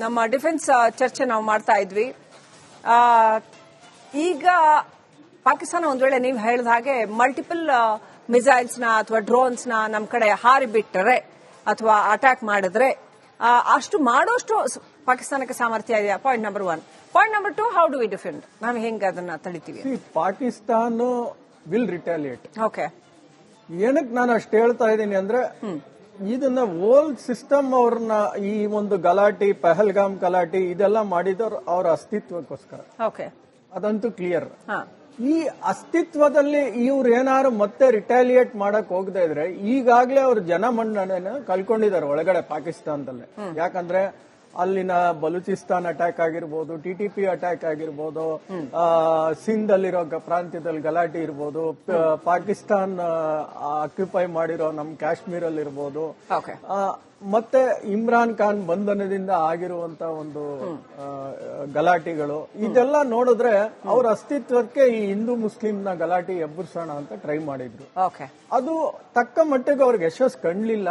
ನಮ್ಮ ಡಿಫೆನ್ಸ್ ಚರ್ಚೆ ನಾವು ಮಾಡ್ತಾ ಇದ್ವಿ. ಈಗ ಪಾಕಿಸ್ತಾನ ಒಂದ್ ವೇಳೆ ನೀವು ಹೇಳಿದ ಹಾಗೆ ಮಲ್ಟಿಪಲ್ ಮಿಸೈಲ್ಸ್ ನ ಅಥವಾ ಡ್ರೋನ್ಸ್ ನ ನಮ್ ಕಡೆ ಹಾರಿ ಬಿಟ್ಟರೆ ಅಥವಾ ಅಟ್ಯಾಕ್ ಮಾಡಿದ್ರೆ ಅಷ್ಟು ಮಾಡೋಷ್ಟು ಪಾಕಿಸ್ತಾನಕ್ಕೆ ಸಾಮರ್ಥ್ಯ ಇದೆಯಾ? Point number 1. Point number 2, how do we defend? ನಾವು ಹೆಂಗ್ ಅದನ್ನ ತಳಿತೀವಿ? Pakistan will retaliate. ಓಕೆ, ಏನಕ್ಕೆ ನಾನು ಅಷ್ಟು ಹೇಳ್ತಾ ಇದ್ದೀನಿ ಅಂದ್ರೆ, ಇದನ್ನ ಹೋಲ್ ಸಿಸ್ಟಮ್ ಅವ್ರನ್ನ ಈ ಒಂದು ಗಲಾಟೆ, ಪಹಲ್ಗಾಮ್ ಗಲಾಟೆ ಇದೆಲ್ಲ ಮಾಡಿದವ್ರು ಅವ್ರ ಅಸ್ತಿತ್ವಕ್ಕೋಸ್ಕರ. ಓಕೆ, ಅದಂತೂ ಕ್ಲಿಯರ್. ಈ ಅಸ್ತಿತ್ವದಲ್ಲಿ ಇವ್ರು ಏನಾದ್ರು ಮತ್ತೆ ರಿಟಾಲಿಯೇಟ್ ಮಾಡಕ್ ಹೋಗದೆ ಇದ್ರೆ ಈಗಾಗ್ಲೇ ಅವ್ರ ಜನಮನ್ನಣೆನ ಕಳ್ಕೊಂಡಿದ್ದಾರೆ ಒಳಗಡೆ ಪಾಕಿಸ್ತಾನದಲ್ಲೇ. ಯಾಕಂದ್ರೆ ಅಲ್ಲಿನ ಬಲೂಚಿಸ್ತಾನ್ ಅಟ್ಯಾಕ್ ಆಗಿರ್ಬೋದು, TTP ಅಟ್ಯಾಕ್ ಆಗಿರ್ಬೋದು, ಸಿಂಧ್ ಅಲ್ಲಿರೋ ಪ್ರಾಂತ್ಯದಲ್ಲಿ ಗಲಾಟೆ ಇರ್ಬೋದು, ಪಾಕಿಸ್ತಾನ್ ಆಕ್ಯುಪೈ ಮಾಡಿರೋ ನಮ್ ಕಾಶ್ಮೀರ್ ಅಲ್ಲಿ ಇರ್ಬೋದು, ಮತ್ತೆ ಇಮ್ರಾನ್ ಖಾನ್ ಬಂಧನದಿಂದ ಆಗಿರುವಂತ ಒಂದು ಗಲಾಟೆಗಳು, ಇದೆಲ್ಲ ನೋಡಿದ್ರೆ ಅವ್ರ ಅಸ್ತಿತ್ವಕ್ಕೆ ಈ ಹಿಂದೂ ಮುಸ್ಲಿಂನ ಗಲಾಟೆ ಎಬ್ಬರಿಸೋಣ ಅಂತ ಟ್ರೈ ಮಾಡಿದ್ರು. ಅದು ತಕ್ಕ ಮಟ್ಟಿಗೆ ಅವ್ರಿಗೆ ಯಶಸ್ಸು ಕಂಡ್ಲಿಲ್ಲ.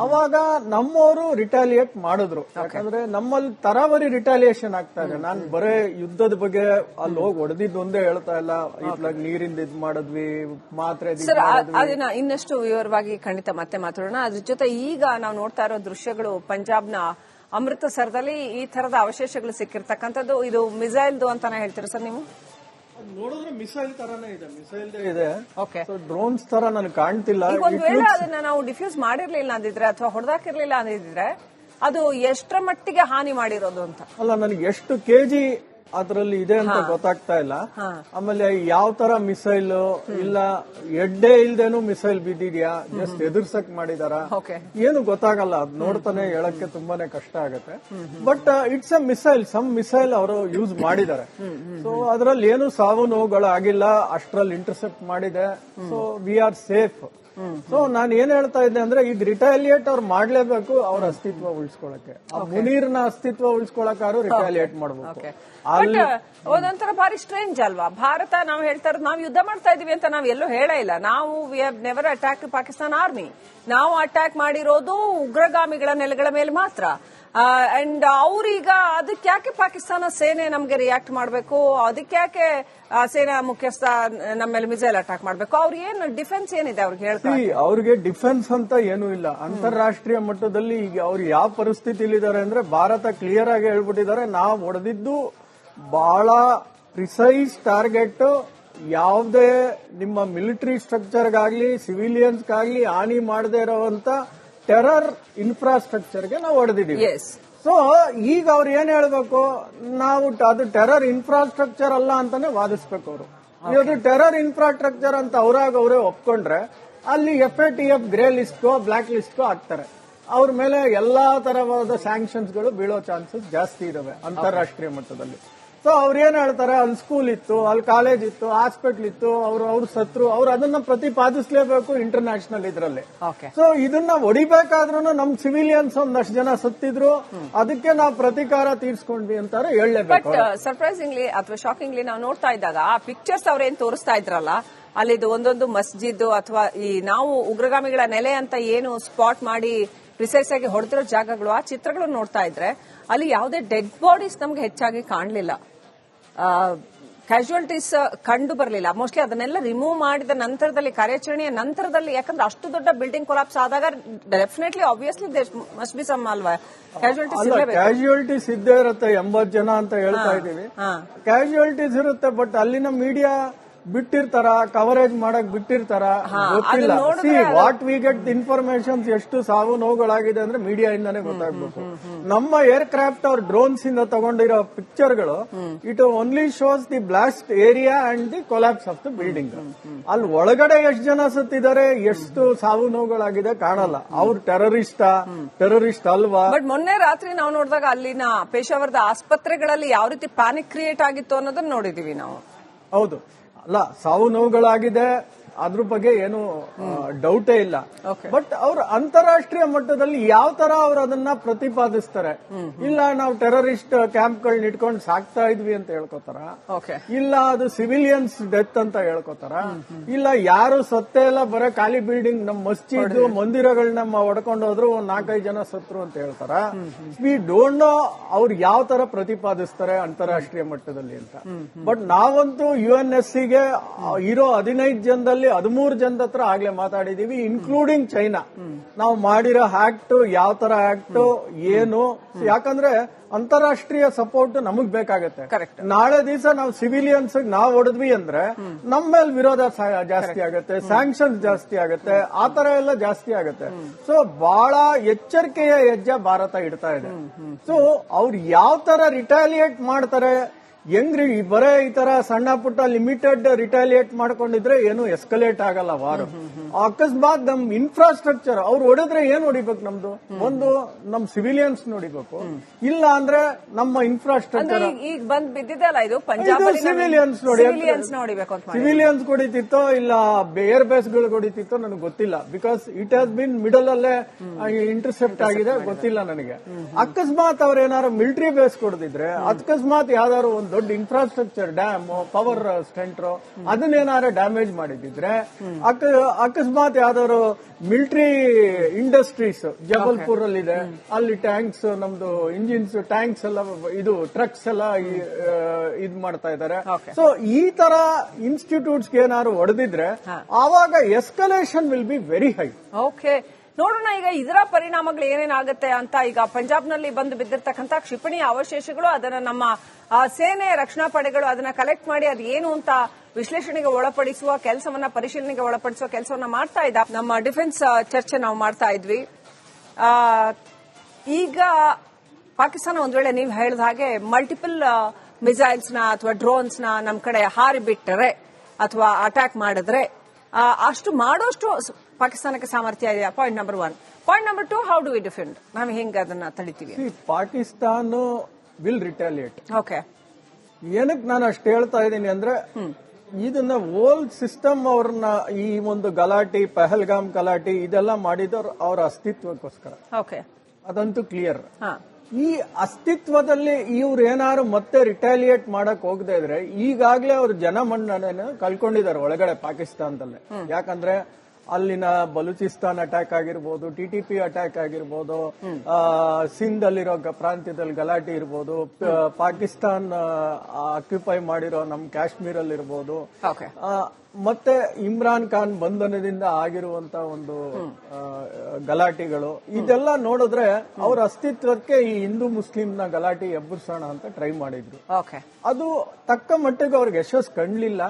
ಅವಾಗ ನಮ್ಮವರು ರಿಟಾಲಿಯೇಟ್ ಮಾಡಿದ್ರು. ಯಾಕಂದ್ರೆ ನಮ್ಮಲ್ಲಿ ತರಾವರಿ ರಿಟಾಲಿಯೇಷನ್ ಆಗ್ತಾ ಇದೆ. ನಾನ್ ಬರೇ ಯುದ್ಧದ ಬಗ್ಗೆ ಅಲ್ಲಿ ಹೋಗಿ ಹೊಡೆದಿದ್ದು ಒಂದೇ ಹೇಳ್ತಾ ಇಲ್ಲ. ಇತ್ಲಾಗ ನೀರಿಂದ ಇದ್ ಮಾಡಿದ್ವಿ, ಮಾತ್ರೆ ಅದನ್ನ ಇನ್ನಷ್ಟು ವಿವರವಾಗಿ ಖಂಡಿತ ಮತ್ತೆ ಮಾತಾಡೋಣ. ಅದ್ರ ಜೊತೆ ಈಗ ನಾವು ನೋಡ್ತಾ ಇರೋ ದೃಶ್ಯಗಳು ಪಂಜಾಬ್ನ ಅಮೃತಸರದಲ್ಲಿ ಈ ತರದ ಅವಶೇಷಗಳು ಸಿಕ್ಕಿರ್ತಕ್ಕಂಥದ್ದು. ಇದು ಮಿಸೈಲ್ದು ಅಂತಾನೆ ಹೇಳ್ತೀರಾ ಸರ್ ನೀವು? ನೋಡಿದ್ರೆ ಮಿಸೈಲ್ ತರಾನೇ ಇದೆ, ಮಿಸೈಲ್ ಇದೆ. ಡ್ರೋನ್ಸ್ ತರ ನನಗೆ ಕಾಣ್ತಿಲ್ಲ. ಒಂದ್ ವೇಳೆ ಅದನ್ನ ನಾವು ಡಿಫ್ಯೂಸ್ ಮಾಡಿರ್ಲಿಲ್ಲ ಅಂದಿದ್ರೆ ಅಥವಾ ಹೊಡೆದಾಕಿರ್ಲಿಲ್ಲ ಅಂದಿದ್ರೆ ಅದು ಎಷ್ಟರ ಮಟ್ಟಿಗೆ ಹಾನಿ ಮಾಡಿರೋದು ಅಂತ ಅಲ್ಲ, ನನಗೆ ಎಷ್ಟು ಕೆಜಿ ಅದರಲ್ಲಿ ಇದೆ ಅಂತ ಗೊತ್ತಾಗ್ತಾ ಇಲ್ಲ. ಆಮೇಲೆ ಯಾವ ತರ ಮಿಸೈಲ್ ಇಲ್ಲ, ಎಡ್ಡೆ ಇಲ್ದೇನು ಮಿಸೈಲ್ ಬಿದ್ದಿದ್ಯಾ, ಜಸ್ಟ್ ಎದುರ್ಸಕ್ ಮಾಡಿದಾರ, ಏನು ಗೊತ್ತಾಗಲ್ಲ. ಅದ್ ನೋಡ್ತಾನೆ ಹೇಳಕ್ಕೆ ತುಂಬಾನೇ ಕಷ್ಟ ಆಗತ್ತೆ. But it's a missile, some missile ಅವರು ಯೂಸ್ ಮಾಡಿದ್ದಾರೆ. ಸೊ ಅದ್ರಲ್ಲಿ ಏನು ಸಾವು ನೋವುಗಳು ಆಗಿಲ್ಲ, ಅಷ್ಟ್ರಲ್ಲಿ ಇಂಟರ್ಸೆಪ್ಟ್ ಮಾಡಿದೆ. So we are safe. So ನಾನು ಏನ್ ಹೇಳ್ತಾ ಇದ್ದೆ ಅಂದ್ರೆ, ಈಗ ರಿಟಾಲಿಯೇಟ್ ಅವ್ರು ಮಾಡ್ಲೇಬೇಕು ಅವ್ರ ಅಸ್ತಿತ್ವ ಉಳಿಸ್ಕೊಳಕ್ಕೆ. ಮುನೀರ್ನ ಅಸ್ತಿತ್ವ ಉಳಿಸ್ಕೊಳಕ್ಕಾರು ರಿಟಾಲಿಯೇಟ್ ಮಾಡ್ಬೇಕು. ಒಂದೊಂಥರ ಬಾರಿ ಸ್ಟ್ರೇಂಜ್ ಅಲ್ವಾ? ಭಾರತ ನಾವು ಹೇಳ್ತಾ ಇರೋದು ನಾವು ಯುದ್ಧ ಮಾಡ್ತಾ ಇದೀವಿ ಅಂತ ನಾವು ಎಲ್ಲೂ ಹೇಳೇ ಇಲ್ಲ. ನಾವು we have never attack Pakistan army. ನಾವು ಅಟ್ಯಾಕ್ ಮಾಡಿರೋದು ಉಗ್ರಗಾಮಿಗಳ ನೆಲೆಗಳ ಮೇಲೆ ಮಾತ್ರ. ಅಂಡ್ ಅವ್ರೀಗ ಅದಕ್ಕೆ ಯಾಕೆ ಪಾಕಿಸ್ತಾನ ಸೇನೆ ನಮ್ಗೆ ರಿಯಾಕ್ಟ್ ಮಾಡಬೇಕು? ಅದಕ್ಕೆ ಯಾಕೆ ಸೇನಾ ಮುಖ್ಯಸ್ಥ ನಮ್ಮ ಮೇಲೆ ಮಿಸೈಲ್ ಅಟ್ಯಾಕ್ ಮಾಡಬೇಕು? ಅವ್ರ ಏನು ಡಿಫೆನ್ಸ್ ಏನಿದೆ ಅವ್ರಿಗೆ ಹೇಳ್ತಾರೆ? ಅವ್ರಿಗೆ ಡಿಫೆನ್ಸ್ ಅಂತ ಏನೂ ಇಲ್ಲ. ಅಂತಾರಾಷ್ಟ್ರೀಯ ಮಟ್ಟದಲ್ಲಿ ಈಗ ಅವ್ರು ಯಾವ ಪರಿಸ್ಥಿತಿಲಿದ್ದಾರೆ ಅಂದ್ರೆ, ಭಾರತ ಕ್ಲಿಯರ್ ಆಗಿ ಹೇಳ್ಬಿಟ್ಟಿದ್ದಾರೆ, ನಾವು ಹೊಡೆದಿದ್ದು ಬಹಳ ಪ್ರಿಸೈಸ್ ಟಾರ್ಗೆಟ್. ಯಾವುದೇ ನಿಮ್ಮ ಮಿಲಿಟರಿ ಸ್ಟ್ರಕ್ಚರ್ಗಾಗ್ಲಿ ಸಿವಿಲಿಯನ್ಸ್ಗಾಗ್ಲಿ ಹಾನಿ ಮಾಡದೇ ಇರೋವಂತ ಟೆರರ್ ಇನ್ಫ್ರಾಸ್ಟ್ರಕ್ಚರ್ಗೆ ನಾವು ಹೊಡೆದಿದ್ದೀವಿ. ಸೊ ಈಗ ಅವ್ರು ಏನ್ ಹೇಳ್ಬೇಕು, ನಾವು ಅದು ಟೆರರ್ ಇನ್ಫ್ರಾಸ್ಟ್ರಕ್ಚರ್ ಅಲ್ಲ ಅಂತಾನೆ ವಾದಿಸ್ಬೇಕು. ಅವರು ಇದು ಟೆರರ್ ಇನ್ಫ್ರಾಸ್ಟ್ರಕ್ಚರ್ ಅಂತ ಅವರೇ ಒಪ್ಕೊಂಡ್ರೆ ಅಲ್ಲಿ FATF ಗ್ರೇ ಲಿಸ್ಟ್ಗೋ ಬ್ಲಾಕ್ ಲಿಸ್ಟ್ಗೋ ಹಾಕ್ತಾರೆ. ಅವ್ರ ಮೇಲೆ ಎಲ್ಲಾ ತರವಾದ ಸ್ಯಾಂಕ್ಷನ್ಸ್ಗಳು ಬೀಳೋ ಚಾನ್ಸಸ್ ಜಾಸ್ತಿ ಇದಾವೆ ಅಂತಾರಾಷ್ಟ್ರೀಯ ಮಟ್ಟದಲ್ಲಿ. ಸೊ ಅವ್ರು ಏನ್ ಹೇಳ್ತಾರೆ, ಅಲ್ಲಿ ಸ್ಕೂಲ್ ಇತ್ತು, ಅಲ್ಲಿ ಕಾಲೇಜ್ ಇತ್ತು, ಹಾಸ್ಪಿಟಲ್ ಇತ್ತು, ಅವ್ರು ಸತ್ರು, ಅವ್ರು ಅದನ್ನ ಪ್ರತಿಪಾದಿಸಲೇಬೇಕು ಇಂಟರ್ನ್ಯಾಷನಲ್ ಇದ್ರಲ್ಲಿ. ಸೊ ಇದನ್ನ ಹೊಡಿಬೇಕಾದ್ರೂ ನಮ್ ಸಿವಿಲಿಯನ್ಸ್ ಒಂದಷ್ಟು ಜನ ಸತ್ತಿದ್ರು, ಅದಕ್ಕೆ ನಾವು ಪ್ರತಿಕಾರ ತೀರ್ಸ್ಕೊಂಡ್ವಿ ಅಂತಾರೆ ಹೇಳಲೇಬೇಕು. ಸರ್ಪ್ರೈಸಿಂಗ್ಲಿ ಅಥವಾ ಶಾಕಿಂಗ್ಲಿ ನಾವು ನೋಡ್ತಾ ಇದ್ದಾಗ ಆ ಪಿಕ್ಚರ್ಸ್ ಅವ್ರೇನ್ ತೋರಿಸ್ತಾ ಇದ್ರಲ್ಲ, ಅಲ್ಲಿದು ಒಂದೊಂದು ಮಸ್ಜಿದ್ ಅಥವಾ ಈ ನಾವು ಉಗ್ರಗಾಮಿಗಳ ನೆಲೆ ಅಂತ ಏನು ಸ್ಪಾಟ್ ಮಾಡಿ ಪ್ರಿಸೈಸ್ ಆಗಿ ಹೊಡೆದಿರೋ ಜಾಗಗಳು, ಆ ಚಿತ್ರಗಳು ನೋಡ್ತಾ ಇದ್ರೆ ಅಲ್ಲಿ ಯಾವುದೇ ಡೆಡ್ ಬಾಡೀಸ್ ನಮ್ಗೆ ಹೆಚ್ಚಾಗಿ ಕಾಣಲಿಲ್ಲ, ಕ್ಯಾಶುಯಾಲಿಟೀಸ್ ಕಂಡು ಬರಲಿಲ್ಲ. ಮೋಸ್ಟ್ಲಿ ಅದನ್ನೆಲ್ಲ ರಿಮೂವ್ ಮಾಡಿದ ನಂತರದಲ್ಲಿ, ಕಾರ್ಯಾಚರಣೆಯ ನಂತರದಲ್ಲಿ, ಯಾಕಂದ್ರೆ ಅಷ್ಟು ದೊಡ್ಡ ಬಿಲ್ಡಿಂಗ್ ಕೊಲಾಪ್ಸ್ ಆದಾಗ definitely obviously must be some ಅಲ್ವಾ ಕ್ಯಾಶುಯಾಲಿಟೀಸ್ ಇದ್ದೇ ಇರುತ್ತೆ. 80 ಜನ ಅಂತ ಹೇಳ್ತಾ ಇದೀವಿ, ಕ್ಯಾಶುಯಾಲಿಟೀಸ್ ಇರುತ್ತೆ. ಬಟ್ ಅಲ್ಲಿನ ಮೀಡಿಯಾ ಬಿಟ್ಟಿರ್ತಾರ, ಕವರೇಜ್ ಮಾಡಕ್ ಬಿಟ್ಟಿರ್ತಾರ, ಗೊತ್ತಿಲ್ಲ. See what we get information, ಎಷ್ಟು ಸಾವು ನೋವುಗಳಾಗಿದೆ ಅಂದ್ರೆ ಮೀಡಿಯಾ ಇಂದಾನೆ ಗೊತ್ತಾಗ್ಬೇಕು. ನಮ್ಮ ಏರ್ ಕ್ರಾಫ್ಟ್ ಅವ್ರ ಡ್ರೋನ್ಸ್ ಇಂದ ತಗೊಂಡಿರೋ ಪಿಕ್ಚರ್ಗಳು it only shows the blast area and the collapse of the building. ಅಲ್ಲಿ ಒಳಗಡೆ ಎಷ್ಟು ಜನ ಸತ್ತಿದ್ದಾರೆ, ಎಷ್ಟು ಸಾವು ನೋವುಗಳಾಗಿದೆ ಕಾಣಲ್ಲ. ಅವ್ರು ಟೆರರಿಸ್ಟ್ ಅಲ್ವಾ? ಬಟ್ ಮೊನ್ನೆ ರಾತ್ರಿ ನಾವು ನೋಡಿದಾಗ ಅಲ್ಲಿನ ಪೇಶಾವರದ ಆಸ್ಪತ್ರೆಗಳಲ್ಲಿ ಯಾವ ರೀತಿ ಪ್ಯಾನಿಕ್ ಕ್ರಿಯೇಟ್ ಆಗಿತ್ತು ಅನ್ನೋದನ್ನ ನೋಡಿದೀವಿ ನಾವು. ಹೌದು, ಅಲ್ಲ ಸಾವು ನೋವುಗಳಾಗಿದೆ, ಅದ್ರ ಬಗ್ಗೆ ಏನು ಡೌಟೇ ಇಲ್ಲ. Okay. ಬಟ್ ಅವ್ರು ಅಂತಾರಾಷ್ಟ್ರೀಯ ಮಟ್ಟದಲ್ಲಿ ಯಾವ ತರ ಅವ್ರು ಅದನ್ನ ಪ್ರತಿಪಾದಿಸ್ತಾರೆ? ಇಲ್ಲ ನಾವು ಟೆರರಿಸ್ಟ್ ಕ್ಯಾಂಪ್ಗಳನ್ನ ಇಟ್ಕೊಂಡು ಸಾಕ್ತಾ ಇದ್ವಿ ಅಂತ ಹೇಳ್ಕೊತಾರ, ಓಕೆ, ಇಲ್ಲ ಅದು ಸಿವಿಲಿಯನ್ಸ್ ಡೆತ್ ಅಂತ ಹೇಳ್ಕೊತಾರ, ಇಲ್ಲ ಯಾರು ಸತ್ತೇ ಇಲ್ಲ ಬರೀ ಖಾಲಿ ಬಿಲ್ಡಿಂಗ್ ನಮ್ಮ ಮಸ್ಜಿದ್ ಮಂದಿರಗಳನ್ನ ಹೊಡ್ಕೊಂಡು ಹೋದ್ರು 4-5 ಜನ ಸತ್ರು ಅಂತ ಹೇಳ್ತಾರ. ವಿ ಡೋಂಟ್ ನೋ ಅವ್ರು ಯಾವ ತರ ಪ್ರತಿಪಾದಿಸ್ತಾರೆ ಅಂತಾರಾಷ್ಟ್ರೀಯ ಮಟ್ಟದಲ್ಲಿ ಅಂತ. ಬಟ್ ನಾವಂತೂ UNSC ಗೆ ಇರೋ 15 ಜನದಲ್ಲಿ 13 ಜನದ ಹತ್ರ ಆಗ್ಲೇ ಮಾತಾಡಿದೀವಿ, ಇನ್ಕ್ಲೂಡಿಂಗ್ ಚೈನಾ. ನಾವು ಮಾಡಿರೋ ಆಕ್ಟ್ ಯಾವ ತರ ಆಕ್ಟ್ ಏನು, ಯಾಕಂದ್ರೆ ಅಂತಾರಾಷ್ಟ್ರೀಯ ಸಪೋರ್ಟ್ ನಮಗ್ ಬೇಕಾಗತ್ತೆ. Correct. ನಾಳೆ ದಿವಸ ನಾವು ಸಿವಿಲಿಯನ್ಸ್ ನಾವು ಹೊಡೆದ್ವಿ ಅಂದ್ರೆ ನಮ್ಮ ಮೇಲೆ ವಿರೋಧ ಜಾಸ್ತಿ ಆಗುತ್ತೆ, ಸ್ಯಾಂಕ್ಷನ್ಸ್ ಜಾಸ್ತಿ ಆಗುತ್ತೆ, ಆ ತರ ಎಲ್ಲ ಜಾಸ್ತಿ ಆಗುತ್ತೆ. ಸೊ ಬಹಳ ಎಚ್ಚರಿಕೆಯ ಹೆಜ್ಜೆ ಭಾರತ ಇಡ್ತಾ ಇದೆ. ಸೊ ಅವ್ರು ಯಾವ ತರ ರಿಟಾಲಿಯೇಟ್ ಮಾಡ್ತಾರೆ, ಹೆಂಗ್ರಿ ಬರೇ ಈ ತರ ಸಣ್ಣ ಪುಟ್ಟ ಲಿಮಿಟೆಡ್ ರಿಟಾಲಿಯೇಟ್ ಮಾಡ್ಕೊಂಡಿದ್ರೆ ಏನು ಎಸ್ಕಲೇಟ್ ಆಗಲ್ಲ ವಾರು. ಅಕಸ್ಮಾತ್ ನಮ್ ಇನ್ಫ್ರಾಸ್ಟ್ರಕ್ಚರ್ ಅವ್ರು ಹೊಡೆದ್ರೆ ಏನ್ ಹೊಡಿಬೇಕು? ನಮ್ದು ಒಂದು ನಮ್ ಸಿವಿಲಿಯನ್ಸ್ ನೋಡಿಬೇಕು, ಇಲ್ಲ ಅಂದ್ರೆ ನಮ್ಮ ಇನ್ಫ್ರಾಸ್ಟ್ರಕ್ಚರ್. ಈಗ ಬಂದ್ ಬಿದ್ದಿದ್ದಲ್ಲ ಇದು ಪಂಜಾಬ್ ಸಿವಿಲಿಯನ್ಸ್ ನೋಡಿಬೇಕು ಅಂತ ಸಿವಿಲಿಯನ್ಸ್ ಹೊಡಿತಿತ್ತೋ ಇಲ್ಲ ಏರ್ ಬೇಸ್ ಗಳು ಹೊಡಿತಿತ್ತೋ ನನಗೆ ಗೊತ್ತಿಲ್ಲ. Because it has been middle ಅಲ್ಲೇ ಇಂಟರ್ಸೆಪ್ಟ್ ಆಗಿದೆ, ಗೊತ್ತಿಲ್ಲ ನನಗೆ. ಅಕಸ್ಮಾತ್ ಅವ್ರ ಏನಾದ್ರು ಮಿಲಿಟರಿ ಬೇಸ್ ಕೊಡದಿದ್ರೆ, ಅಕಸ್ಮಾತ್ ಯಾವ್ದಾದ್ರು ಒಂದು ದೊಡ್ಡ ಇನ್ಫ್ರಾಸ್ಟ್ರಕ್ಚರ್ ಡ್ಯಾಮ್ ಪವರ್ ಸೆಂಟರ್ ಅದನ್ನೇನಾದ್ರು ಡ್ಯಾಮೇಜ್ ಮಾಡಿದ್ರೆ, ಅಕಸ್ಮಾತ್ ಯಾವ್ದಾದ್ರು ಮಿಲಿಟರಿ ಇಂಡಸ್ಟ್ರೀಸ್ ಜಬಲ್ಪುರ್ ಅಲ್ಲಿ ಇದೆ, ಅಲ್ಲಿ ಟ್ಯಾಂಕ್ಸ್ ನಮ್ದು ಇಂಜಿನ್ಸ್ ಟ್ಯಾಂಕ್ಸ್ ಎಲ್ಲ ಇದು ಟ್ರಕ್ಸ್ ಎಲ್ಲ ಇದ್ ಮಾಡ್ತಾ ಇದ್ದಾರೆ. ಸೊ ಈ ತರ ಇನ್ಸ್ಟಿಟ್ಯೂಟ್ಸ್ ಏನಾದ್ರು ಹೊಡೆದಿದ್ರೆ ಆವಾಗ escalation will be very high. Okay, ನೋಡೋಣ ಈಗ ಇದರ ಪರಿಣಾಮಗಳು ಏನೇನಾಗುತ್ತೆ ಅಂತ. ಈಗ ಪಂಜಾಬ್ನಲ್ಲಿ ಬಂದು ಬಿದ್ದಿರ್ತಕ್ಕಂಥ ಕ್ಷಿಪಣಿ ಅವಶೇಷಗಳು, ಅದನ್ನ ನಮ್ಮ ಸೇನೆ ರಕ್ಷಣಾ ಪಡೆಗಳು ಅದನ್ನ ಕಲೆಕ್ಟ್ ಮಾಡಿ ಅದು ಏನು ಅಂತ ವಿಶ್ಲೇಷಣೆಗೆ ಒಳಪಡಿಸುವ ಕೆಲಸವನ್ನ, ಪರಿಶೀಲನೆಗೆ ಒಳಪಡಿಸುವ ಕೆಲಸವನ್ನ ಮಾಡ್ತಾ ಇದ್ದ ನಮ್ಮ ಡಿಫೆನ್ಸ್ ಚರ್ಚೆ ನಾವು ಮಾಡ್ತಾ ಇದ್ವಿ. ಈಗ ಪಾಕಿಸ್ತಾನ ಒಂದ್ ವೇಳೆ ನೀವು ಹೇಳಿದ ಹಾಗೆ ಮಲ್ಟಿಪಲ್ ಮಿಸೈಲ್ಸ್ ನ ಅಥವಾ ಡ್ರೋನ್ಸ್ ನ ನಮ್ ಕಡೆ ಹಾರಿ ಬಿಟ್ಟರೆ ಅಥವಾ ಅಟ್ಯಾಕ್ ಮಾಡಿದ್ರೆ ಅಷ್ಟು ಮಾಡೋಷ್ಟು ಪಾಕಿಸ್ತಾನಕ್ಕೆ ಸಾಮರ್ಥ್ಯ ಇದೆಯಾ? Point number 1. Point number 2, how do we defend? ನಾವು ಹೆಂಗ್ ಅದನ್ನ ತಡಿತೀವಿ? Pakistan will retaliate. ಓಕೆ, ಏನಕ್ಕೆ ನಾನು ಅಷ್ಟು ಹೇಳ್ತಾ ಇದ್ದೀನಿ ಅಂದ್ರೆ, ಇದನ್ನ ಹೋಲ್ ಸಿಸ್ಟಮ್ ಅವ್ರನ್ನ ಈ ಒಂದು ಗಲಾಟೆ, ಪಹಲ್ಗಾಮ್ ಗಲಾಟೆ ಇದೆಲ್ಲ ಮಾಡಿದವ್ರು ಅವ್ರ ಅಸ್ತಿತ್ವಕ್ಕೋಸ್ಕರ. ಓಕೆ, ಅದಂತೂ ಕ್ಲಿಯರ್. ಈ ಅಸ್ತಿತ್ವದಲ್ಲಿ ಇವ್ರು ಏನಾದ್ರು ಮತ್ತೆ ರಿಟಾಲಿಯೇಟ್ ಮಾಡಕ್ ಹೋಗದೆ ಇದ್ರೆ ಈಗಾಗ್ಲೇ ಅವ್ರ ಜನಮನ್ನಣೆನ ಕಳ್ಕೊಂಡಿದ್ದಾರೆ ಒಳಗಡೆ ಪಾಕಿಸ್ತಾನದಲ್ಲೇ. ಯಾಕಂದ್ರೆ ಅಲ್ಲಿನ ಬಲೂಚಿಸ್ತಾನ್ ಅಟ್ಯಾಕ್ ಆಗಿರ್ಬೋದು, TTP ಅಟ್ಯಾಕ್ ಆಗಿರ್ಬೋದು, ಸಿಂಧ್ ಅಲ್ಲಿರೋ ಪ್ರಾಂತ್ಯದಲ್ಲಿ ಗಲಾಟೆ ಇರ್ಬೋದು, ಪಾಕಿಸ್ತಾನ್ ಆಕ್ಯುಪೈ ಮಾಡಿರೋ ನಮ್ ಕಾಶ್ಮೀರ್ ಅಲ್ಲಿ ಇರ್ಬೋದು, ಮತ್ತೆ ಇಮ್ರಾನ್ ಖಾನ್ ಬಂಧನದಿಂದ ಆಗಿರುವಂತ ಒಂದು ಗಲಾಟೆಗಳು, ಇದೆಲ್ಲ ನೋಡಿದ್ರೆ ಅವ್ರ ಅಸ್ತಿತ್ವಕ್ಕೆ ಈ ಹಿಂದೂ ಮುಸ್ಲಿಂನ ಗಲಾಟೆ ಎಬ್ಬರಿಸೋಣ ಅಂತ ಟ್ರೈ ಮಾಡಿದ್ರು. ಅದು ತಕ್ಕ ಮಟ್ಟಿಗೆ ಅವ್ರಿಗೆ ಯಶಸ್ಸು ಕಂಡ್ಲಿಲ್ಲ.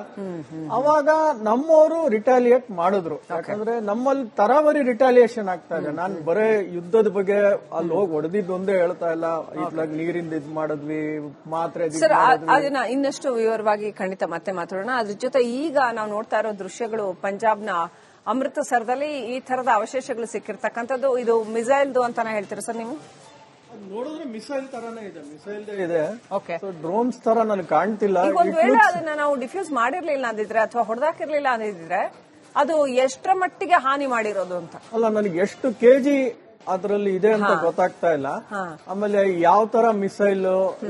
ಅವಾಗ ನಮ್ಮವರು ರಿಟಾಲಿಯೇಟ್ ಮಾಡಿದ್ರು. ಯಾಕಂದ್ರೆ ನಮ್ಮಲ್ಲಿ ತರಾವರಿ ರಿಟಾಲಿಯೇಷನ್ ಆಗ್ತಾ ಇದೆ. ನಾನ್ ಬರೇ ಯುದ್ಧದ ಬಗ್ಗೆ ಅಲ್ಲಿ ಹೋಗಿ ಹೊಡೆದಿದ್ದೊಂದೇ ಹೇಳ್ತಾ ಇಲ್ಲ. ಇತ್ಲಾಗ ನೀರಿಂದ ಇದ್ ಮಾಡಿದ್ವಿ, ಮಾತ್ರೆ ಅದನ್ನ ಇನ್ನಷ್ಟು ವಿವರವಾಗಿ ಖಂಡಿತ ಮತ್ತೆ ಮಾತಾಡೋಣ. ಅದ್ರ ಜೊತೆ ಈಗ ನಾವು ನೋಡ್ತಾ ಇರೋ ದೃಶ್ಯಗಳು ಪಂಜಾಬ್ನ ಅಮೃತಸರದಲ್ಲಿ ಈ ತರದ ಅವಶೇಷಗಳು ಸಿಕ್ಕಿರ್ತಕ್ಕಂಥದ್ದು. ಇದು ಮಿಸೈಲ್ದು ಅಂತಾನೆ ಹೇಳ್ತೀರಾ ಸರ್ ನೀವು? ನೋಡಿದ್ರೆ ಮಿಸೈಲ್ ತರಾನೇ ಇದೆ, ಮಿಸೈಲ್ ಇದೆ. ಓಕೆ, ಡ್ರೋನ್ಸ್ ತರ ನನಗೆ ಕಾಣ್ತಿಲ್ಲ. ಒಂದ್ ವೇಳೆ ಅದನ್ನ ನಾವು ಡಿಫ್ಯೂಸ್ ಮಾಡಿರ್ಲಿಲ್ಲ ಅಂದಿದ್ರೆ ಅಥವಾ ಹೊಡೆದಾಕಿರ್ಲಿಲ್ಲ ಅಂದಿದ್ರೆ ಅದು ಎಷ್ಟರ ಮಟ್ಟಿಗೆ ಹಾನಿ ಮಾಡಿರೋದು ಅಂತ ಅಲ್ಲ, ನನಗೆ ಎಷ್ಟು ಕೆಜಿ ಅದರಲ್ಲಿ ಇದೆ ಅಂತ ಗೊತ್ತಾಗ್ತಾ ಇಲ್ಲ. ಆಮೇಲೆ ಯಾವ ತರ ಮಿಸೈಲ್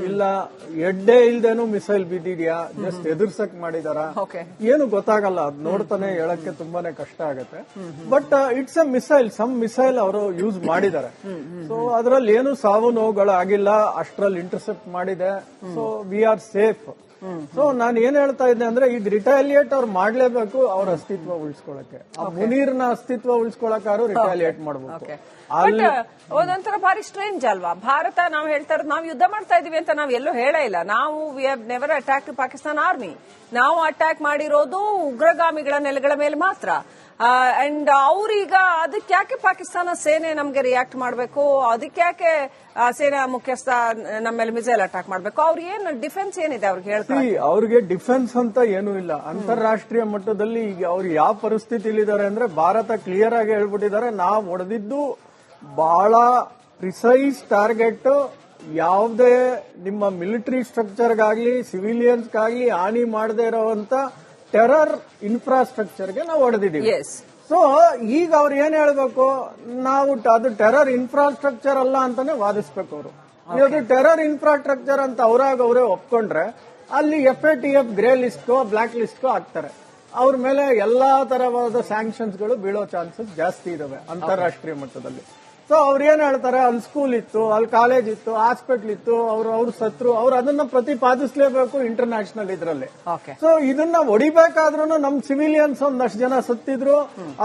ಇಲ್ಲ, ಎಡ್ಡೆ ಇಲ್ದೇನು ಮಿಸೈಲ್ ಬಿದ್ದಿದ್ಯಾ, ಜಸ್ಟ್ ಎದುರ್ಸಕ್ ಮಾಡಿದಾರ, ಏನು ಗೊತ್ತಾಗಲ್ಲ. ಅದ್ ನೋಡ್ತಾನೆ ಹೇಳಕ್ಕೆ ತುಂಬಾನೇ ಕಷ್ಟ ಆಗತ್ತೆ. But it's a missile, some missile ಅವರು ಯೂಸ್ ಮಾಡಿದ್ದಾರೆ. ಸೊ ಅದ್ರಲ್ಲಿ ಏನು ಸಾವು ನೋವುಗಳು ಆಗಿಲ್ಲ, ಅಷ್ಟ್ರಲ್ಲಿ ಇಂಟರ್ಸೆಪ್ಟ್ ಮಾಡಿದೆ. So we are safe. So ನಾನು ಏನ್ ಹೇಳ್ತಾ ಇದ್ದೆ ಅಂದ್ರೆ, ಈಗ ರಿಟಾಲಿಯೇಟ್ ಅವ್ರು ಮಾಡ್ಲೇಬೇಕು ಅವ್ರ ಅಸ್ತಿತ್ವ ಉಳಿಸ್ಕೊಳಕ್ಕೆ. ಮುನೀರ್ನ ಅಸ್ತಿತ್ವ ಉಳಿಸ್ಕೊಳಕ್ಕಾರು ರಿಟಾಲಿಯೇಟ್ ಮಾಡ್ಬೇಕು. ಒಂದೊಂಥರ ಭಾರಿ ಸ್ಟ್ರೇಂಜ್ ಅಲ್ವಾ? ಭಾರತ ನಾವು ಹೇಳ್ತಾ ಇರೋದು ನಾವು ಯುದ್ಧ ಮಾಡ್ತಾ ಇದೀವಿ ಅಂತ ನಾವು ಎಲ್ಲೂ ಹೇಳೇ ಇಲ್ಲ. ನಾವು we have never attack Pakistan army. ನಾವು ಅಟ್ಯಾಕ್ ಮಾಡಿರೋದು ಉಗ್ರಗಾಮಿಗಳ ನೆಲೆಗಳ ಮೇಲೆ ಮಾತ್ರ. ಅಂಡ್ ಅವ್ರೀಗ ಅದಕ್ಕೆ ಯಾಕೆ ಪಾಕಿಸ್ತಾನ ಸೇನೆ ನಮ್ಗೆ ರಿಯಾಕ್ಟ್ ಮಾಡಬೇಕು? ಅದಕ್ಕೆ ಯಾಕೆ ಸೇನಾ ಮುಖ್ಯಸ್ಥ ನಮ್ಮ ಮೇಲೆ ಮಿಸೈಲ್ ಅಟ್ಯಾಕ್ ಮಾಡಬೇಕು? ಅವ್ರ ಏನ್ ಡಿಫೆನ್ಸ್ ಏನಿದೆ ಅವ್ರಿಗೆ ಹೇಳ್ತಾರೆ? ಅವ್ರಿಗೆ ಡಿಫೆನ್ಸ್ ಅಂತ ಏನೂ ಇಲ್ಲ. ಅಂತಾರಾಷ್ಟ್ರೀಯ ಮಟ್ಟದಲ್ಲಿ ಈಗ ಅವ್ರು ಯಾವ ಪರಿಸ್ಥಿತಿಲಿದ್ದಾರೆ ಅಂದ್ರೆ, ಭಾರತ ಕ್ಲಿಯರ್ ಆಗಿ ಹೇಳ್ಬಿಟ್ಟಿದ್ದಾರೆ, ನಾವು ಹೊಡೆದಿದ್ದು ಬಹಳ ಪ್ರಿಸೈಸ್ ಟಾರ್ಗೆಟ್. ಯಾವುದೇ ನಿಮ್ಮ ಮಿಲಿಟರಿ ಸ್ಟ್ರಕ್ಚರ್ಗಾಗ್ಲಿ ಸಿವಿಲಿಯನ್ಸ್ಗಾಗ್ಲಿ ಹಾನಿ ಮಾಡದೇ ಇರೋವಂತ ಟೆರರ್ ಇನ್ಫ್ರಾಸ್ಟ್ರಕ್ಚರ್ಗೆ ನಾವು ಹೊಡೆದಿದ್ದೀವಿ. ಎಸ್. ಸೊ ಈಗ ಅವ್ರು ಏನ್ ಹೇಳ್ಬೇಕು, ನಾವು ಅದು ಟೆರರ್ ಇನ್ಫ್ರಾಸ್ಟ್ರಕ್ಚರ್ ಅಲ್ಲ ಅಂತಾನೆ ವಾದಿಸ್ಬೇಕು ಅವರು. ಇದು ಟೆರರ್ ಇನ್ಫ್ರಾಸ್ಟ್ರಕ್ಚರ್ ಅಂತ ಅವರೇ ಒಪ್ಕೊಂಡ್ರೆ ಅಲ್ಲಿ FATF ಗ್ರೇ ಲಿಸ್ಟ್ಗೋ ಬ್ಲಾಕ್ ಲಿಸ್ಟ್ಗೋ ಹಾಕ್ತಾರೆ. ಅವ್ರ ಮೇಲೆ ಎಲ್ಲಾ ತರವಾದ ಸ್ಯಾಂಕ್ಷನ್ಸ್ಗಳು ಬೀಳೋ ಚಾನ್ಸಸ್ ಜಾಸ್ತಿ ಇದಾವೆ ಅಂತಾರಾಷ್ಟ್ರೀಯ ಮಟ್ಟದಲ್ಲಿ. ಸೊ ಅವ್ರು ಏನ್ ಹೇಳ್ತಾರೆ, ಅಲ್ಲಿ ಸ್ಕೂಲ್ ಇತ್ತು, ಅಲ್ಲಿ ಕಾಲೇಜ್ ಇತ್ತು, ಹಾಸ್ಪಿಟಲ್ ಇತ್ತು, ಅವ್ರು ಸತ್ರು, ಅವ್ರು ಅದನ್ನ ಪ್ರತಿಪಾದಿಸಲೇಬೇಕು ಇಂಟರ್ನ್ಯಾಷನಲ್ ಇದ್ರಲ್ಲಿ. ಸೊ ಇದನ್ನ ಹೊಡಿಬೇಕಾದ್ರೂ ನಮ್ ಸಿವಿಲಿಯನ್ಸ್ ಒಂದಷ್ಟು ಜನ ಸತ್ತಿದ್ರು,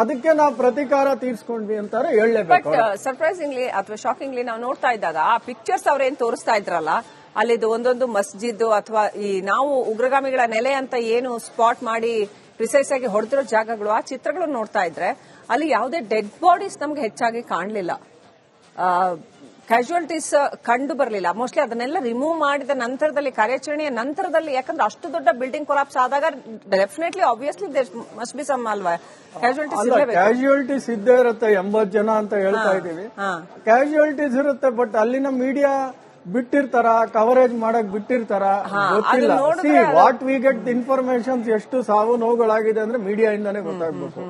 ಅದಕ್ಕೆ ನಾವು ಪ್ರತಿಕಾರ ತೀರ್ಸ್ಕೊಂಡ್ವಿ ಅಂತಾರೆ ಹೇಳಲೇಬೇಕು. ಬಟ್ ಸರ್ಪ್ರೈಸಿಂಗ್ಲಿ ಅಥವಾ ಶಾಕಿಂಗ್ಲಿ ನಾವು ನೋಡ್ತಾ ಇದ್ದಾಗ ಆ ಪಿಕ್ಚರ್ಸ್ ಅವ್ರೇನ್ ತೋರಿಸ್ತಾ ಇದ್ರಲ್ಲ, ಅಲ್ಲಿದು ಒಂದೊಂದು ಮಸ್ಜಿದ್ ಅಥವಾ ಈ ನಾವು ಉಗ್ರಗಾಮಿಗಳ ನೆಲೆ ಅಂತ ಏನು ಸ್ಪಾಟ್ ಮಾಡಿ ಪ್ರಿಸೈಸ್ ಆಗಿ ಹೊಡೆದಿರೋ ಜಾಗಗಳು, ಆ ಚಿತ್ರಗಳನ್ನು ನೋಡ್ತಾ ಇದ್ರೆ ಅಲ್ಲಿ ಯಾವುದೇ ಡೆಡ್ ಬಾಡೀಸ್ ನಮ್ಗೆ ಹೆಚ್ಚಾಗಿ ಕಾಣಲಿಲ್ಲ, ಕ್ಯಾಶುಯಾಲಿಟೀಸ್ ಕಂಡು ಬರಲಿಲ್ಲ. ಮೋಸ್ಟ್ಲಿ ಅದನ್ನೆಲ್ಲ ರಿಮೂವ್ ಮಾಡಿದ ನಂತರದಲ್ಲಿ, ಕಾರ್ಯಾಚರಣೆಯ ನಂತರದಲ್ಲಿ, ಯಾಕಂದ್ರೆ ಅಷ್ಟು ದೊಡ್ಡ ಬಿಲ್ಡಿಂಗ್ ಕೊಲಾಪ್ಸ್ ಆದಾಗ definitely obviously must be some ಅಲ್ವಾ ಕ್ಯಾಶುಯಾಲಿಟೀಸ್ ಇದ್ದೇ ಇರುತ್ತೆ. 80 ಜನ ಅಂತ ಹೇಳ್ತಾ ಇದೀವಿ, ಕ್ಯಾಶುಯಾಲಿಟೀಸ್ ಇರುತ್ತೆ. ಬಟ್ ಅಲ್ಲಿನ ಮೀಡಿಯಾ ಬಿಟ್ಟಿರ್ತಾರ, ಕವರೇಜ್ ಮಾಡಕ್ ಬಿಟ್ಟಿರ್ತಾರ, ಗೊತ್ತಿಲ್ಲ. See what we get informations ಎಷ್ಟು ಸಾವು ನೋವುಗಳಾಗಿದೆ ಅಂದ್ರೆ ಮೀಡಿಯಾ ಇಂದಾನೆ ಗೊತ್ತಾಗ್ಬೇಕು.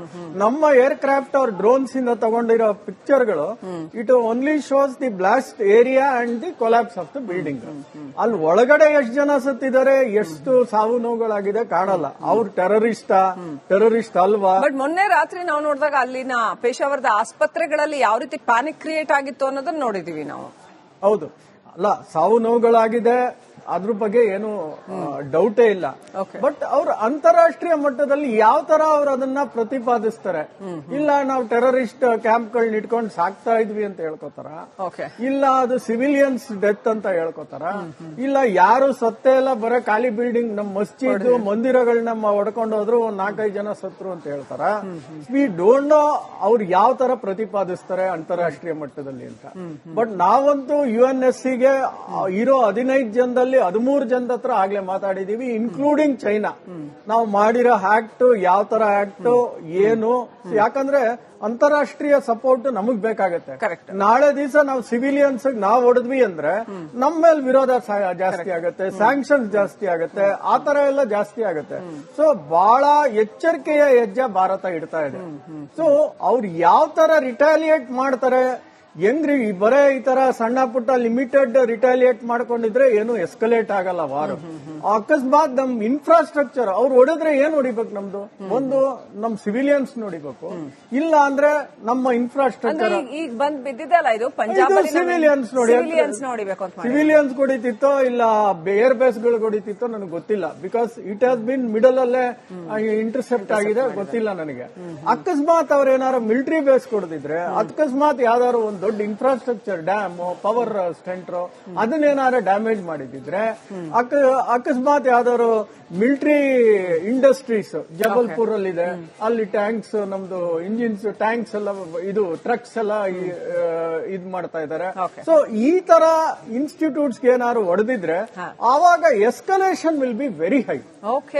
ನಮ್ಮ ಏರ್ ಕ್ರಾಫ್ಟ್ ಅವ್ರ ಡ್ರೋನ್ಸ್ ಇಂದ ತಗೊಂಡಿರೋ ಪಿಕ್ಚರ್ಗಳು it only shows the blast area and the collapse of the building. ಅಲ್ಲಿ ಒಳಗಡೆ ಎಷ್ಟು ಜನ ಸತ್ತಿದ್ದಾರೆ, ಎಷ್ಟು ಸಾವು ನೋವುಗಳಾಗಿದೆ ಕಾಣಲ್ಲ. ಅವ್ರು ಟೆರರಿಸ್ಟ್ ಅಲ್ವಾ? ಬಟ್ ಮೊನ್ನೆ ರಾತ್ರಿ ನಾವು ನೋಡಿದಾಗ ಅಲ್ಲಿನ ಪೇಶಾವರದ ಆಸ್ಪತ್ರೆಗಳಲ್ಲಿ ಯಾವ ರೀತಿ ಪ್ಯಾನಿಕ್ ಕ್ರಿಯೇಟ್ ಆಗಿತ್ತು ಅನ್ನೋದನ್ನ ನೋಡಿದೀವಿ ನಾವು. ಹೌದು, ಅಲ್ಲ ಸಾವು ನೋವುಗಳಾಗಿದೆ, ಅದ್ರ ಬಗ್ಗೆ ಏನು ಡೌಟೇ ಇಲ್ಲ. ಬಟ್ ಅವ್ರು ಅಂತಾರಾಷ್ಟ್ರೀಯ ಮಟ್ಟದಲ್ಲಿ ಯಾವ ತರ ಅವ್ರು ಅದನ್ನ ಪ್ರತಿಪಾದಿಸ್ತಾರೆ, ಇಲ್ಲ ನಾವು ಟೆರರಿಸ್ಟ್ ಕ್ಯಾಂಪ್ಗಳನ್ನ ಇಟ್ಕೊಂಡು ಸಾಕ್ತಾ ಇದ್ವಿ ಅಂತ ಹೇಳ್ಕೋತಾರ, ಇಲ್ಲ ಅದು ಸಿವಿಲಿಯನ್ಸ್ ಡೆತ್ ಅಂತ ಹೇಳ್ಕೋತಾರ, ಇಲ್ಲ ಯಾರು ಸತ್ತೇ ಇಲ್ಲ, ಬರೀ ಖಾಲಿ ಬಿಲ್ಡಿಂಗ್ ನಮ್ಮ ಮಸ್ಜಿದ್ ಮಂದಿರಗಳನ್ನ ಹೊಡ್ಕೊಂಡು ಹೋದ್ರು 4-5 ಜನ ಸತ್ರು ಅಂತ ಹೇಳ್ತಾರ. ವಿ ಡೋಂಟ್ ನೋ ಅವ್ರು ಯಾವ ತರ ಪ್ರತಿಪಾದಿಸ್ತಾರೆ ಅಂತಾರಾಷ್ಟ್ರೀಯ ಮಟ್ಟದಲ್ಲಿ ಅಂತ. ಬಟ್ ನಾವಂತೂ UNSCಗೆ ಇರೋ 15 ಜನದಲ್ಲಿ 13 ಜನದ ಹತ್ರ ಆಗ್ಲೇ ಮಾತಾಡಿದೀವಿ, ಇನ್ಕ್ಲೂಡಿಂಗ್ ಚೈನಾ. ನಾವು ಮಾಡಿರೋ ಆಕ್ಟ್ ಯಾವ ತರ ಆಕ್ಟ್ ಏನು, ಯಾಕಂದ್ರೆ ಅಂತಾರಾಷ್ಟ್ರೀಯ ಸಪೋರ್ಟ್ ನಮಗ್ ಬೇಕಾಗತ್ತೆ. ನಾಳೆ ದಿವಸ ನಾವು ಸಿವಿಲಿಯನ್ಸ್ ನಾವು ಹೊಡೆದ್ವಿ ಅಂದ್ರೆ ನಮ್ಮ ಮೇಲೆ ವಿರೋಧ ಜಾಸ್ತಿ ಆಗತ್ತೆ, ಸ್ಯಾಂಕ್ಷನ್ಸ್ ಜಾಸ್ತಿ ಆಗತ್ತೆ, ಆ ತರ ಎಲ್ಲ ಜಾಸ್ತಿ ಆಗತ್ತೆ. ಸೊ ಬಹಳ ಎಚ್ಚರಿಕೆಯ ಹೆಜ್ಜೆ ಭಾರತ ಇಡ್ತಾ ಇದೆ. ಸೊ ಅವ್ರು ಯಾವ ತರ ರಿಟಾಲಿಯೇಟ್ ಮಾಡ್ತಾರೆ, ಹೆಂಗ್ರಿ ಬರೇ ಈ ತರ ಸಣ್ಣ ಪುಟ್ಟ ಲಿಮಿಟೆಡ್ ರಿಟಾಲಿಯೇಟ್ ಮಾಡ್ಕೊಂಡಿದ್ರೆ ಏನು ಎಸ್ಕಲೇಟ್ ಆಗಲ್ಲ ವಾರ್. ಅಕಸ್ಮಾತ್ ನಮ್ ಇನ್ಫ್ರಾಸ್ಟ್ರಕ್ಚರ್ ಅವ್ರು ಹೊಡೆದ್ರೆ ಏನ್ ಹೊಡಿಬೇಕು, ನಮ್ದು ಒಂದು ನಮ್ ಸಿವಿಲಿಯನ್ಸ್ ನೋಡಿಬೇಕು, ಇಲ್ಲ ಅಂದ್ರೆ ನಮ್ಮ ಇನ್ಫ್ರಾಸ್ಟ್ರಕ್ಚರ್ ಈಗ ಬಂದ್ ಬಿದ್ದಿದೆಲ್ಲ ಇದು ಪಂಜಾಬ್ ಸಿವಿಲಿಯನ್ಸ್ ನೋಡಿಬೇಕು. ಸಿವಿಲಿಯನ್ಸ್ ಹೊಡಿತಿತ್ತೋ ಇಲ್ಲ ಏರ್ ಬೇಸ್ ಗಳು ಹೊಡಿತಿತ್ತೋ ನನಗೆ ಗೊತ್ತಿಲ್ಲ. Because it has been middle ಅಲ್ಲೇ ಇಂಟರ್ಸೆಪ್ಟ್ ಆಗಿದೆ, ಗೊತ್ತಿಲ್ಲ ನನಗೆ. ಅಕಸ್ಮಾತ್ ಅವ್ರ ಏನಾರು ಮಿಲಿಟರಿ ಬೇಸ್ ಕೊಡದಿದ್ರೆ, ಅಕಸ್ಮಾತ್ ಯಾವ್ದಾದ್ರು ಒಂದು ದೊಡ್ಡ ಇನ್ಫ್ರಾಸ್ಟ್ರಕ್ಚರ್ ಡ್ಯಾಮ್, ಪವರ್ ಸೆಂಟರ್ ಅದನ್ನೇನಾರ ಡ್ಯಾಮೇಜ್ ಮಾಡಿದ್ರೆ, ಅಕಸ್ಮಾತ್ ಯಾವ್ದಾದ್ರು ಮಿಲಿಟರಿ ಇಂಡಸ್ಟ್ರೀಸ್ ಜಬಲ್ಪುರ್ ಅಲ್ಲಿ ಇದೆ, ಅಲ್ಲಿ ಟ್ಯಾಂಕ್ಸ್, ನಮ್ದು ಇಂಜಿನ್ಸ್ ಟ್ಯಾಂಕ್ಸ್ ಎಲ್ಲ, ಇದು ಟ್ರಕ್ಸ್ ಎಲ್ಲ ಇದ್ ಮಾಡ್ತಾ ಇದಾರೆ. ಸೊ ಈ ತರ ಇನ್ಸ್ಟಿಟ್ಯೂಟ್ಸ್ ಏನಾದ್ರು ಹೊಡೆದಿದ್ರೆ ಆವಾಗ escalation will be very high.